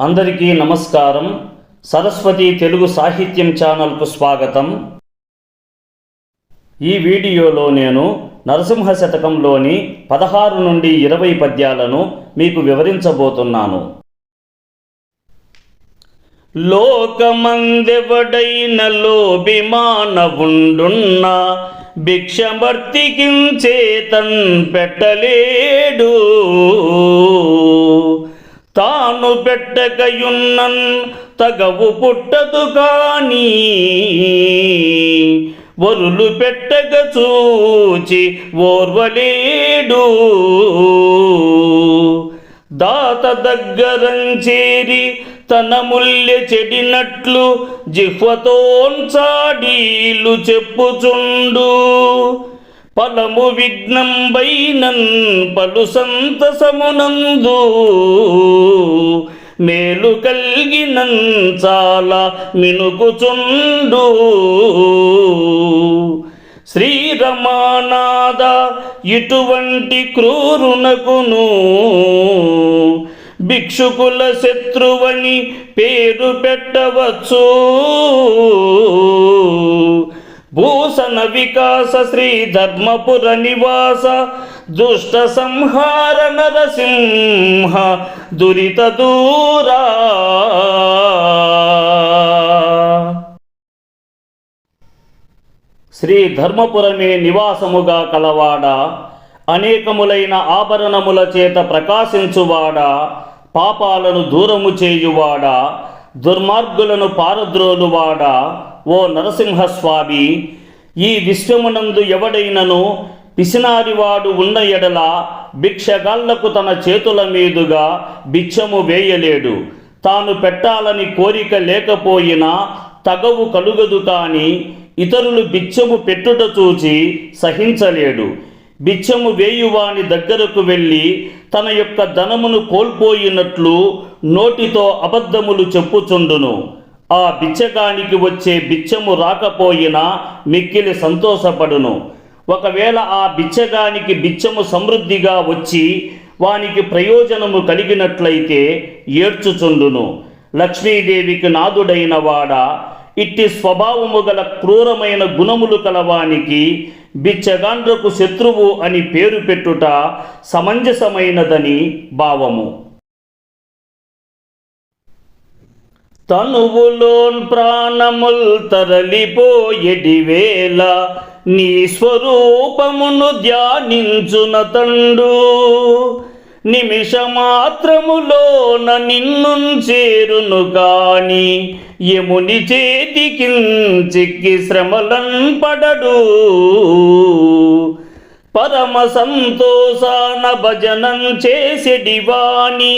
అందరికీ నమస్కారం. సరస్వతి తెలుగు సాహిత్యం ఛానల్కు స్వాగతం. ఈ వీడియోలో నేను నరసింహ శతకంలోని 16 నుండి 20 పద్యాలను మీకు వివరించబోతున్నాను. లోకమందెవడైన లోభిమానవుండున్న భిక్షమర్తికించేతన్ పెట్టలేడు. తాను పెట్టకయున్నన్ తగవు పుట్టదు కాని వరులు పెట్టక చూచి ఓర్వలేడు. దాత దగ్గరంచేరి తన ముల్య చెడినట్లు జిహ్వతోన్చాడీలు చెప్పుచుండు. ఫలము విఘ్నంబైనన్ పలు సంతసమునందు మేలు కల్గినన్ చాలా మినుకుచుండు. శ్రీరమానాద ఇటువంటి క్రూరునకును భిక్షుకుల శత్రువని పేరు పెట్టవచ్చు. భూషణ వికాస శ్రీ ధర్మపుర నివాస దుష్ట సంహార నరసింహ దురిత దూరా. శ్రీ ధర్మపురమే నివాసముగా కలవాడా, అనేకములైన ఆభరణముల చేత ప్రకాశించువాడా, పాపాలను దూరము చేయువాడా, దుర్మార్గులను పారద్రోలువాడా, ఓ నరసింహస్వామి, ఈ విశ్వమునందు ఎవడైనను పిసినారివాడు ఉన్న ఎడల భిక్షగాళ్లకు తన చేతుల మీదుగా భిక్షము వేయలేడు. తాను పెట్టాలని కోరిక లేకపోయినా తగవు కలుగదు కాని ఇతరులు భిక్షము పెట్టుట చూచి సహించలేడు. భిక్షము వేయువాని దగ్గరకు వెళ్ళి తన యొక్క ధనమును కోల్పోయినట్లు నోటితో అబద్ధములు చెప్పుచుండును. ఆ బిచ్చగానికి వచ్చే బిచ్చము రాకపోయినా మిక్కిలి సంతోషపడును. ఒకవేళ ఆ బిచ్చగానికి బిచ్చము సమృద్ధిగా వచ్చి వానికి ప్రయోజనము కలిగినట్లయితే ఏడ్చుచుండును. లక్ష్మీదేవికి నాదుడైన వాడా, ఇట్టి స్వభావము గల క్రూరమైన గుణములు కలవానికి బిచ్చగాండ్రకు శత్రువు అని పేరు పెట్టుట సమంజసమైనదని భావము. తనువులోన్ ప్రాణముల్ తరలిపోయెడి వేళ నీ స్వరూపమును ధ్యానించున తండు. నిమిషమాత్రములోన నిన్ను చేరును కాని యముని చేతికి చిక్కి శ్రమలన్ పడడు. పరమ సంతోషాన భజనం చేసెడివాని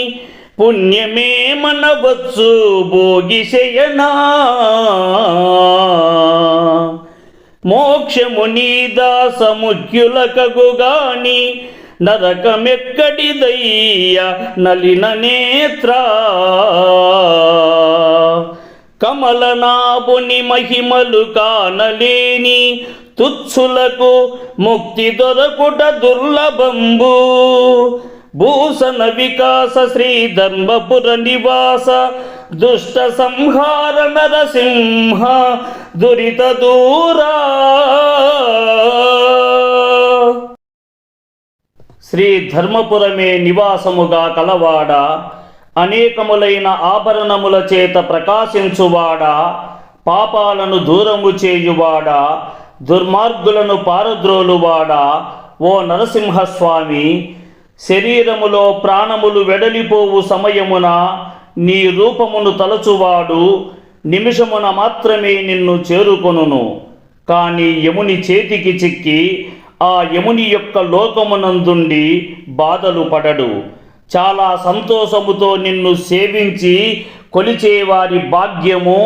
పుణ్యమే మనవచ్చు భోగిశయనా. మోక్షము నీ దాసముఖ్యులకగుగాని నరకమెక్కడిదయ్య నలిన నేత్ర. కమలనాభుని మహిమలు కానలేని తుచ్చులకు ముక్తి దొరకుట దుర్లభంబు. భూషణ వికాస శ్రీ ధర్మపుర నివాస దుష్ట సంహార నరసింహ దురిత దూరా. శ్రీ ధర్మపురమే నివాసముగా కలవాడా, అనేకములైన ఆభరణముల చేత ప్రకాశించువాడా, పాపాలను దూరము చేయువాడా, దుర్మార్గులను పారద్రోలువాడా, ఓ నరసింహస్వామి, శరీరములో ప్రాణములు వెడలిపోవు సమయమున నీ రూపమును తలచువాడు నిమిషమున మాత్రమే నిన్ను చేరుకొనును. కానీ యముని చేతికి చిక్కి ఆ యముని యొక్క లోకమునందుండి బాధలు పడడు. చాలా సంతోషముతో నిన్ను సేవించి కొలిచేవారి భాగ్యము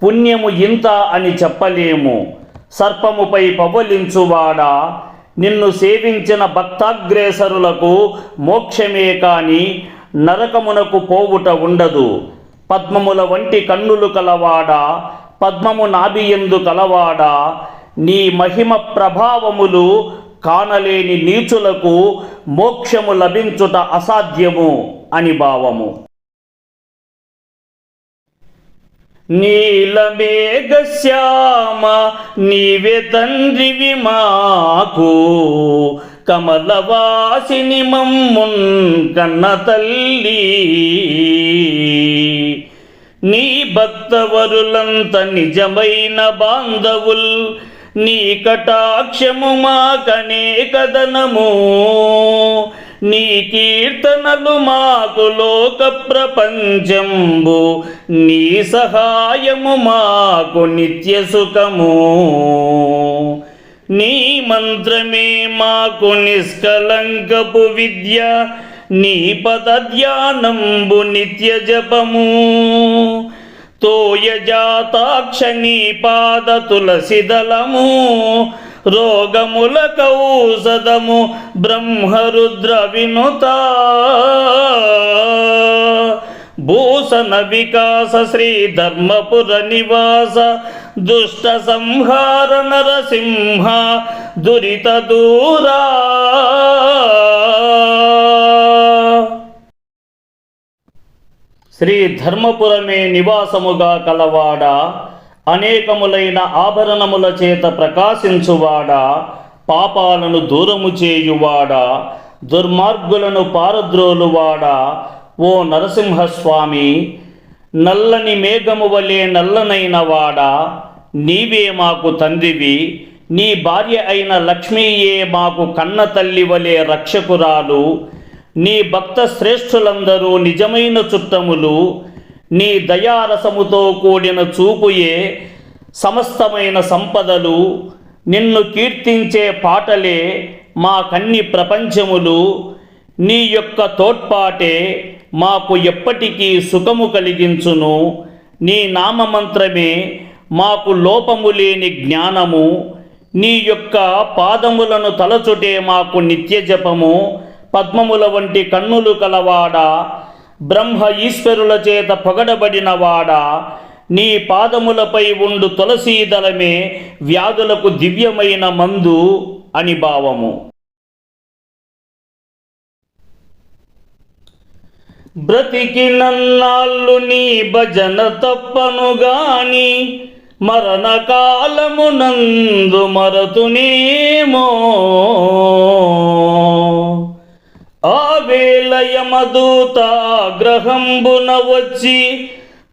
పుణ్యము ఇంత అని చెప్పలేము. సర్పముపై పవలించువాడా, నిన్ను సేవించిన భక్తాగ్రేసరులకు మోక్షమే కాని నరకమునకు పోవుట ఉండదు. పద్మముల వంటి కన్నులు కలవాడా, పద్మము నాభియందు కలవాడా, నీ మహిమ ప్రభావములు కానలేని నీచులకు మోక్షము లభించుట అసాధ్యము అని భావము. నీలమేఘశ్యామ నీవే తండ్రివి మాకు, కమలవాసిని మమ్మున్ కన్న తల్లి. నీ భక్తవరులంత నిజమైన బాంధవుల్, నీ కటాక్షము మాకనేకదనము. నీ కీర్తనలు మాకు లోక ప్రపంచంబు, నీ సహాయము మాకు నిత్య సుఖము. నీ మంత్రమే మాకు నిష్కలంకపు విద్య, నీ పద ధ్యానంబు నిత్య జపము. తోయజాతాక్ష నీ పాద తులసిదళము, రోగముల కౌసదము బ్రహ్మరుద్ర వినుత. భూషణ వికాస శ్రీ ధర్మపుర నివాస, దుష్ట సంహార నరసింహ దురిత దూరా. శ్రీ ధర్మపురమే నివాసముగా కలవాడా, అనేకములైన ఆభరణముల చేత ప్రకాశించువాడా, పాపాలను దూరము చేయువాడా, దుర్మార్గులను పారద్రోలువాడా, ఓ నరసింహస్వామి, నల్లని మేఘము వలె నల్లనైన వాడా, నీవే మాకు తండ్రివి. నీ భార్య అయిన లక్ష్మీయే మాకు కన్న తల్లి వలె రక్షకురాలు. నీ భక్త శ్రేష్ఠులందరూ నిజమైన చుట్టములు. నీ దయారసముతో కూడిన చూపుయే సమస్తమైన సంపదలు. నిన్ను కీర్తించే పాటలే మా కన్ని ప్రపంచములు. నీ యొక్క తోడ్పాటే మాకు ఎప్పటికీ సుఖము కలిగించును. నీ నామమంత్రమే మాకు లోపము లేని జ్ఞానము. నీ యొక్క పాదములను తలచుటే మాకు నిత్య జపము. పద్మముల వంటి కన్నులు కలవాడా, బ్రహ్మ ఈశ్వరుల చేత పొగడబడినవాడా, నీ పాదములపై ఉండు తులసీదళమే వ్యాధులకు దివ్యమైన మందు అని భావము. బ్రతికినన్నాళ్ళు నీ భజన తప్పనుగాని, మరణకాలమునందు మరతునేమో. ఆ వేళ యమదూత గ్రహంబున వచ్చి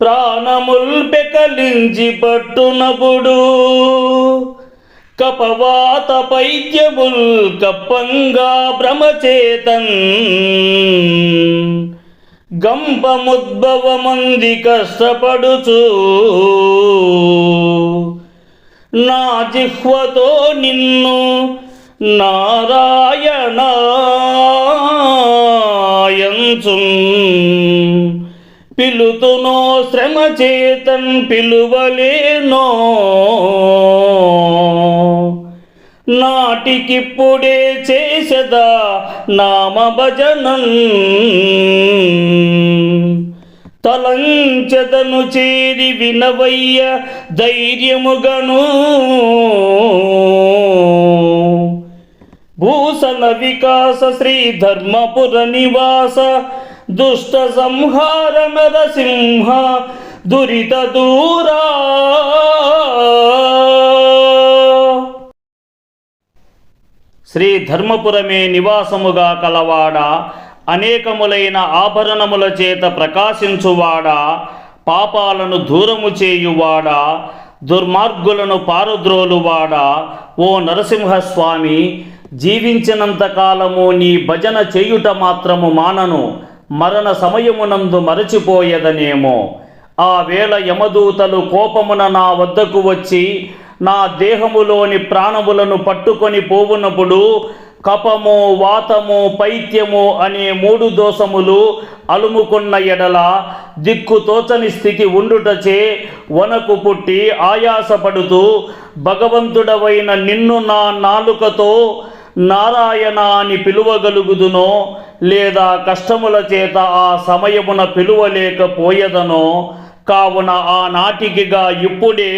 ప్రాణముల్ పెకలించి పట్టునప్పుడు, కపవాత పైద్యముల్ కప్పంగా భ్రమచేతన్, గంపముద్భవమంది కష్టపడుచు, నా జిహ్వతో నిన్ను నారాయణాయంచున్ పిలుతునో శ్రమ చేతన్ పిలువలేనో. నాటికిప్పుడే చేసెదా నామ భజనన్, తలంచెదను చేరి వినవయ్య ధైర్యముగను. భూషణ వికాస శ్రీ ధర్మపుర నివాస, దుష్ట సంహార నరసింహ దురిత దూరా. శ్రీ ధర్మపురమే నివాసముగా కలవాడా, అనేకములైన ఆభరణముల చేత ప్రకాశించువాడా, పాపాలను దూరము చేయువాడా, దుర్మార్గులను పారద్రోలువాడా, ఓ నరసింహస్వామి, జీవించినంతకాలము నీ భజన చేయుట మాత్రము మానను. మరణ సమయమునందు మరచిపోయేదనేమో. ఆ వేళ యమదూతలు కోపమున నా వద్దకు వచ్చి నా దేహములోని ప్రాణములను పట్టుకొని పోవునప్పుడు, కపము, వాతము, పైత్యము అనే 3 దోషములు అలుముకున్న ఎడల దిక్కుతోచని స్థితి ఉండుటచే వనకు పుట్టి ఆయాసపడుతూ, భగవంతుడవైన నిన్ను నా నాలుకతో నారాయణ అని పిలువగలుగుదునో, లేదా కష్టముల చేత ఆ సమయమున పిలువలేకపోయేదనో. కావున ఆనాటికిగా ఇప్పుడే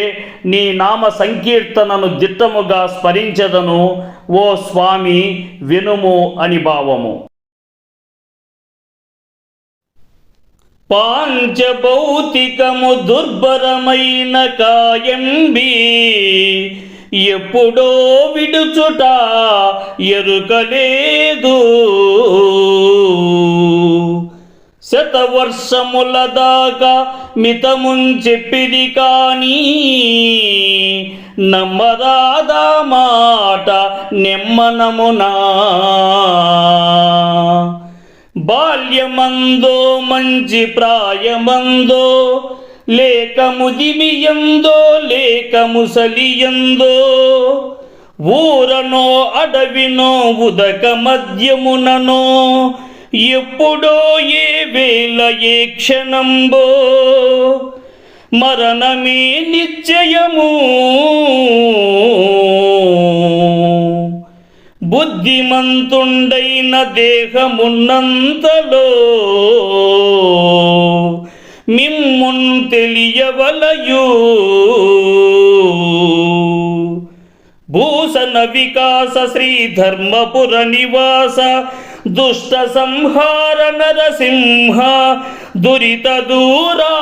నీ నామ సంకీర్తనను దిట్టముగా స్మరించెదను. ఓ స్వామి, వినుము అని భావము. పాంచభౌతికము దుర్భరమైన కాయంబి ఎప్పుడో విడుచుట ఎరుకలేదు. శతవర్షముల దాకా మితముంచెప్పిది కానీ నమ్మరాదా మాట నెమ్మనమునా. బాల్యమందో మంచి ప్రాయమందో లేక ముదిమియందో లేక ముసలియందో ఊరనో అడవినో ఉదక మధ్యముననో ఎప్పుడో ఏ వేళ ఏ క్షణంబో మరణమే నిశ్చయము. బుద్ధిమంతుండైన దేహమున్నంతలో మిమ్మున్ తెలియవలయు. భూషణ వికాస శ్రీ ధర్మపుర నివాస దుష్ట సంహార నరసింహ దురిత దూరా.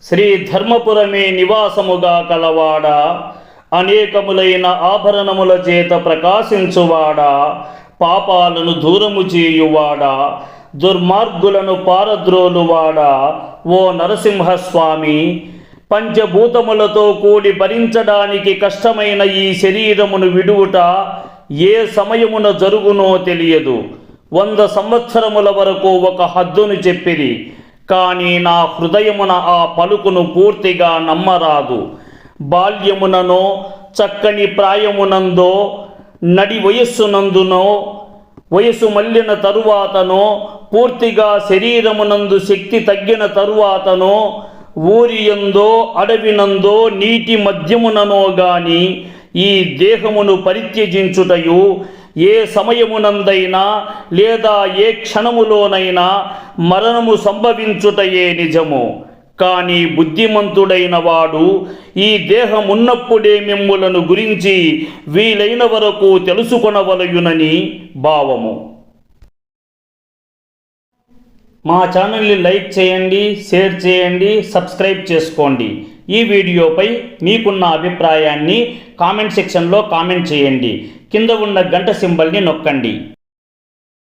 శ్రీ ధర్మపురమే నివాసముగా కలవాడా, అనేకములైన ఆభరణముల చేత ప్రకాశించువాడా, పాపాలను దూరము చేయువాడా, దుర్మార్గులను పారద్రోలువాడా, ఓ నరసింహస్వామి, పంచభూతములతో కూడి భరించడానికి కష్టమైన ఈ శరీరమును విడువుట ఏ సమయమున జరుగునో తెలియదు. 100 సంవత్సరముల వరకు ఒక హద్దును చెప్పిరి, కానీ నా హృదయమున ఆ పలుకును పూర్తిగా నమ్మరాదు. బాల్యముననో చక్కని ప్రాయమునందో నడి వయస్సునందునో వయసు మళ్ళిన తరువాతనో పూర్తిగా శరీరమునందు శక్తి తగ్గిన తరువాతనో ఊరియందో అడవినందో నీటి మధ్యముననో గాని ఈ దేహమును పరిత్యజించుటయు ఏ సమయమునందైనా లేదా ఏ క్షణములోనైనా మరణము సంభవించుటయే నిజము. కానీ బుద్ధిమంతుడైన వాడు ఈ దేహమున్నప్పుడే మిమ్ములను గురించి వీలైన వరకు తెలుసుకొనవలయునని భావము. మా ఛానల్ని లైక్ చేయండి, షేర్ చేయండి, సబ్స్క్రైబ్ చేసుకోండి. ఈ వీడియోపై మీకున్న అభిప్రాయాన్ని కామెంట్ సెక్షన్లో కామెంట్ చేయండి. కింద ఉన్న గంట సింబల్ని నొక్కండి.